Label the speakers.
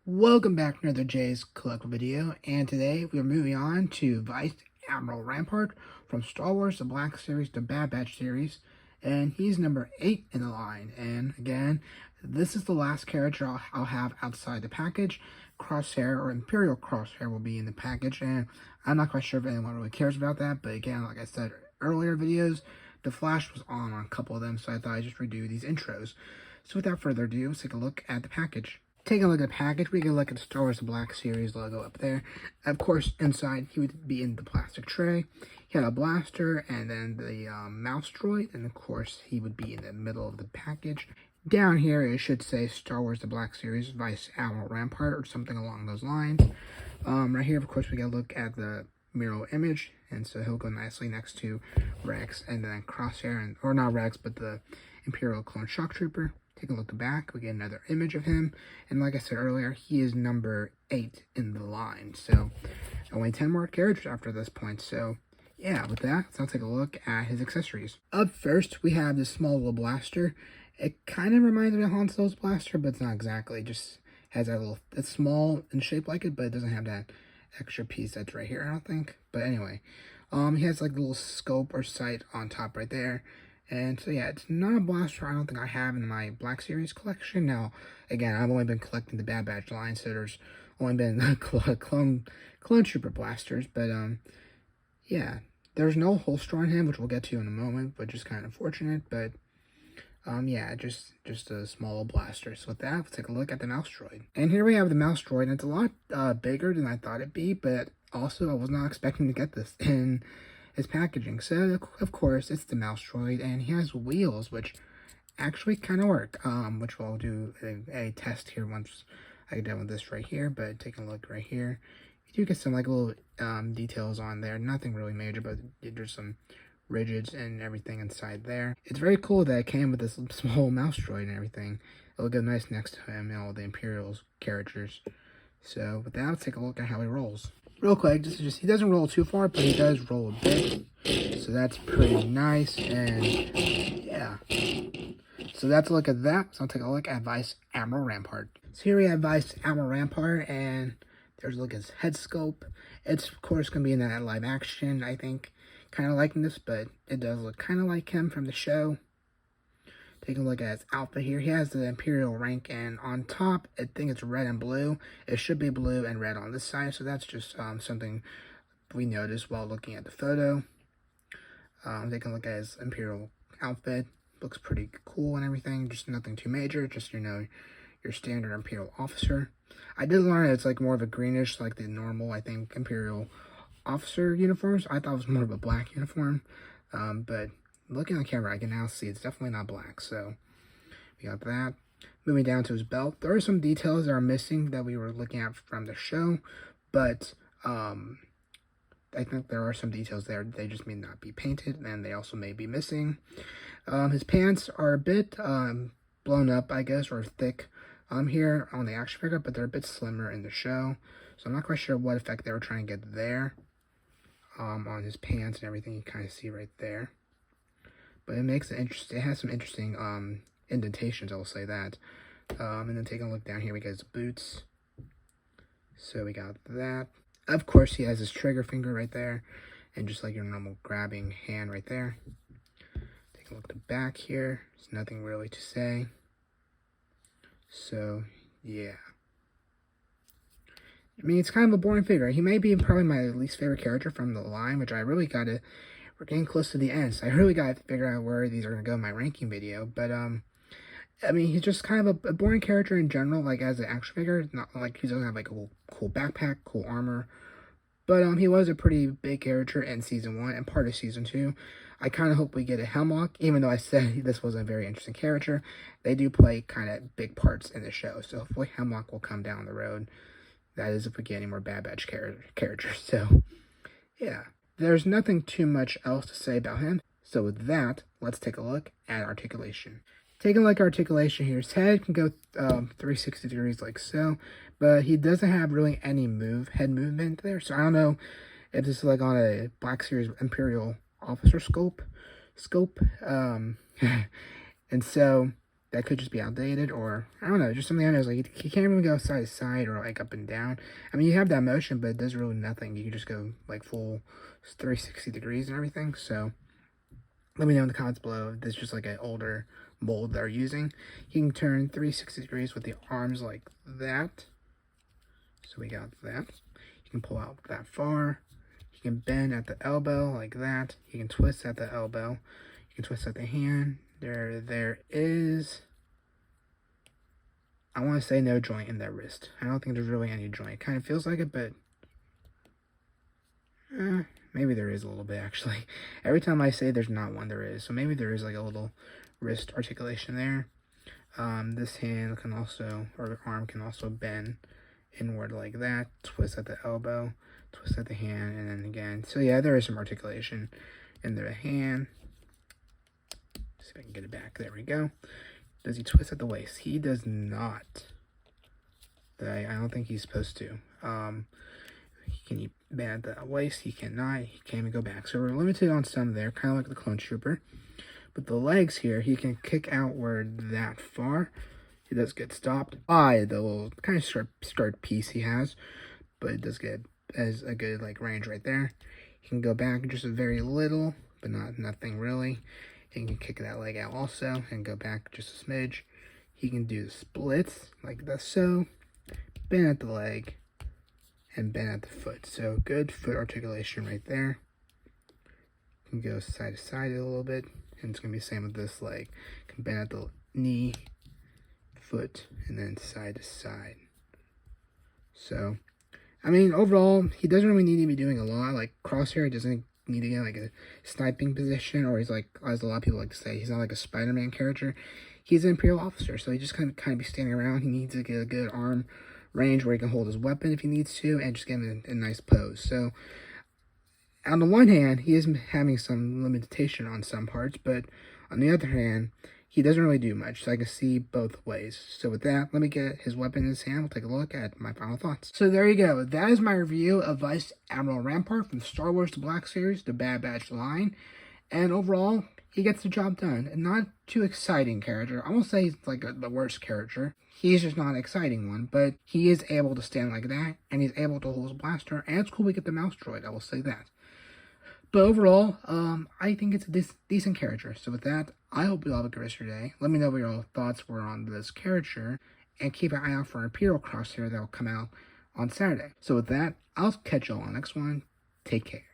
Speaker 1: Welcome back to another Jay's Collect video, and today we are moving on to Vice Admiral Rampart from Star Wars, the Black Series, the Bad Batch series, and he's number 8 in the line. And again, this is the last character I'll have outside the package. Crosshair, or Imperial Crosshair, will be in the package, and I'm not quite sure if anyone really cares about that, but again, like I said earlier videos, the flash was on a couple of them, so I thought I'd just redo these intros. So without further ado, let's take a look at the package. Taking a look at the package, we can look at the Star Wars The Black Series logo up there. Of course, inside, he would be in the plastic tray. He had a blaster, and then the mouse droid, and of course, he would be in the middle of the package. Down here, it should say Star Wars The Black Series, Vice Admiral Rampart, or something along those lines. Right here, of course, we gotta look at the mirror image, and so he'll go nicely next to Rex, and then Crosshair, or not Rex, but the Imperial Clone Shock Trooper. Take a look at the back, we get another image of him, and like I said earlier, he is number 8 in the line, so only 10 more characters after this point. So yeah, with that, let's take a look at his accessories. Up first, we have this small little blaster. It kind of reminds me of Han Solo's blaster, but it's not exactly. It just has that little, it's small and shaped like it, but it doesn't have that extra piece that's right here, I don't think. But anyway, he has like a little scope or sight on top right there. And so yeah, it's not a blaster I don't think I have in my Black Series collection. Now, again, I've only been collecting the Bad Batch line, so there's only been clone trooper blasters. But yeah, there's no holster on him, which we'll get to in a moment, which is kind of unfortunate. But yeah, just a small blaster. So with that, let's take a look at the mouse droid. And here we have the mouse droid, and it's a lot bigger than I thought it'd be, but also I was not expecting to get this in his packaging. So of course it's the mouse droid, and he has wheels which actually kind of work, which we'll do a test here once I get done with this right here. But taking a look right here, you do get some like little details on there, nothing really major, but there's some rigids and everything inside there. It's very cool that it came with this small mouse droid and everything. It'll go nice next to him and all the Imperial's characters. So with that, let's take a look at how he rolls. Real quick, he doesn't roll too far, but he does roll a bit. So that's pretty nice, and yeah. So that's a look at that. So I'll take a look at Vice Admiral Rampart. So here we have Vice Admiral Rampart, and there's a look at his head scope. It's, of course, going to be in that live action, I think. Kind of liking this, but it does look kind of like him from the show. Taking a look at his outfit here. He has the Imperial rank, and on top, I think it's red and blue. It should be blue and red on this side, so that's just something we noticed while looking at the photo. Taking a look at his Imperial outfit. Looks pretty cool and everything. Just nothing too major. Just, you know, your standard Imperial officer. I did learn it's like more of a greenish, like the normal, I think, Imperial officer uniforms. I thought it was more of a black uniform, but looking at the camera, I can now see it's definitely not black. So we got that. Moving down to his belt, there are some details that are missing that we were looking at from the show, but I think there are some details there. They just may not be painted, and they also may be missing. His pants are a bit blown up, I guess, or thick here on the action figure, but they're a bit slimmer in the show. So I'm not quite sure what effect they were trying to get there on his pants and everything. You kind of see right there. But it makes it interesting. It has some interesting indentations, I will say that. And then taking a look down here, we got his boots. So we got that. Of course, he has his trigger finger right there, and just like your normal grabbing hand right there. Take a look at the back here. There's nothing really to say. So yeah. I mean, it's kind of a boring figure. He may be probably my least favorite character from the line, which I really gotta. We're getting close to the end, so I really got to figure out where these are going to go in my ranking video. But, I mean, he's just kind of a boring character in general, like, as an action figure. Not like he doesn't have, like, a cool backpack, cool armor. But, he was a pretty big character in Season 1 and part of Season 2. I kind of hope we get a Hemlock, even though I said this wasn't a very interesting character. They do play kind of big parts in the show, so hopefully Hemlock will come down the road. That is if we get any more Bad Batch characters, so, yeah. There's nothing too much else to say about him. So with that, let's take a look at articulation. Taking a look at articulation here, his head can go 360 degrees like so, but he doesn't have really any head movement there. So I don't know if this is like on a Black Series Imperial officer scope. And so that could just be outdated, or I don't know, just something I know is like you can't even go side to side or like up and down. I mean, you have that motion, but it does really nothing. You can just go like full 360 degrees and everything. So let me know in the comments below if this is just like an older mold they're using. You can turn 360 degrees with the arms like that. So we got that. You can pull out that far. You can bend at the elbow like that. You can twist at the elbow. You can twist at the hand. There is, I want to say, no joint in that wrist. I don't think there's really any joint. It kind of feels like it, but maybe there is a little bit, actually. Every time I say there's not one, there is. So maybe there is like a little wrist articulation there. This hand can also, or arm can also bend inward like that. Twist at the elbow, twist at the hand, and then again. So yeah, there is some articulation in the hand. See if I can get it back. There we go. Does he twist at the waist? He does not. I don't think he's supposed to. Can he bend at the waist? He cannot. He can't even go back. So we're limited on some there, kind of like the Clone Trooper. But the legs here, he can kick outward that far. He does get stopped by the little kind of skirt piece he has, but it does get as a good like range right there. He can go back just a very little, but nothing really. He can kick that leg out also and go back just a smidge. He can do the splits like this, so bend at the leg and bend at the foot. So good foot articulation right there. You can go side to side a little bit, and it's gonna be the same with this leg. You can bend at the knee, foot, and then side to side. So, I mean, overall, he doesn't really need to be doing a lot. Like Crosshair doesn't need to get like a sniping position, or he's like, as a lot of people like to say, he's not like a Spider-Man character. He's an Imperial officer, so he just kind of be standing around. He needs to get a good arm range where he can hold his weapon if he needs to, and just get him in a nice pose. So, on the one hand, he is having some limitation on some parts, but on the other hand, he doesn't really do much, so I can see both ways. So with that, let me get his weapon in his hand. We'll take a look at my final thoughts. So there you go. That is my review of Vice Admiral Rampart from the Star Wars The Black Series, the Bad Batch line. And overall, he gets the job done. And not too exciting character. I won't say he's like the worst character. He's just not an exciting one, but he is able to stand like that, and he's able to hold his blaster, and it's cool we get the mouse droid, I will say that. But overall, I think it's a decent character. So with that, I hope you all have a good rest of your day. Let me know what your thoughts were on this character, and keep an eye out for an Imperial Crosshair that will come out on Saturday. So with that, I'll catch you all on the next one. Take care.